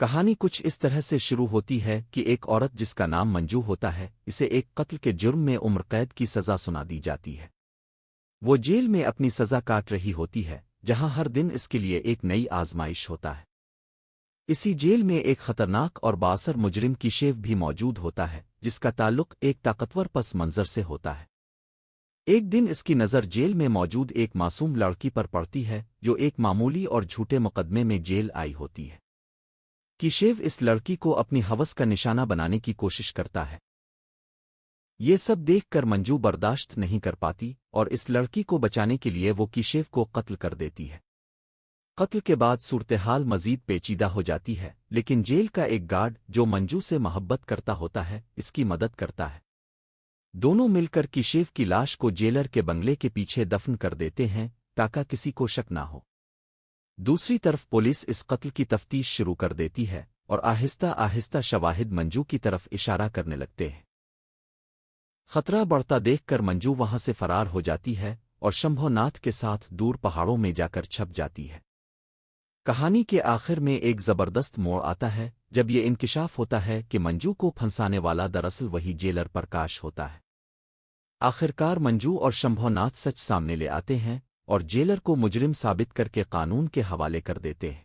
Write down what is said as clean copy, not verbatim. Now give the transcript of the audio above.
کہانی کچھ اس طرح سے شروع ہوتی ہے کہ ایک عورت جس کا نام منجو ہوتا ہے اسے ایک قتل کے جرم میں عمر قید کی سزا سنا دی جاتی ہے۔ وہ جیل میں اپنی سزا کاٹ رہی ہوتی ہے جہاں ہر دن اس کے لیے ایک نئی آزمائش ہوتا ہے۔ اسی جیل میں ایک خطرناک اور بااثر مجرم کیشیف بھی موجود ہوتا ہے جس کا تعلق ایک طاقتور پس منظر سے ہوتا ہے۔ ایک دن اس کی نظر جیل میں موجود ایک معصوم لڑکی پر پڑتی ہے جو ایک معمولی اور جھوٹے مقدمے میں جیل آئی ہوتی ہے۔ کیشیف اس لڑکی کو اپنی ہوس کا نشانہ بنانے کی کوشش کرتا ہے۔ یہ سب دیکھ کر منجو برداشت نہیں کر پاتی اور اس لڑکی کو بچانے کے لیے وہ کیشیف کو قتل کر دیتی ہے۔ قتل کے بعد صورتحال مزید پیچیدہ ہو جاتی ہے لیکن جیل کا ایک گارڈ جو منجو سے محبت کرتا ہوتا ہے اس کی مدد کرتا ہے۔ دونوں مل کر کیشیف کی لاش کو جیلر کے بنگلے کے پیچھے دفن کر دیتے ہیں تاکہ کسی کو شک نہ ہو۔ دوسری طرف پولیس اس قتل کی تفتیش شروع کر دیتی ہے اور آہستہ آہستہ شواہد منجو کی طرف اشارہ کرنے لگتے ہیں۔ خطرہ بڑھتا دیکھ کر منجو وہاں سے فرار ہو جاتی ہے اور شمبھو ناتھ کے ساتھ دور پہاڑوں میں جا کر چھپ جاتی ہے۔ کہانی کے آخر میں ایک زبردست موڑ آتا ہے جب یہ انکشاف ہوتا ہے کہ منجو کو پھنسانے والا دراصل وہی جیلر پرکاش ہوتا ہے۔ آخرکار منجو اور شمبھو ناتھ سچ سامنے لے آتے ہیں اور جیلر کو مجرم ثابت کر کے قانون کے حوالے کر دیتے ہیں۔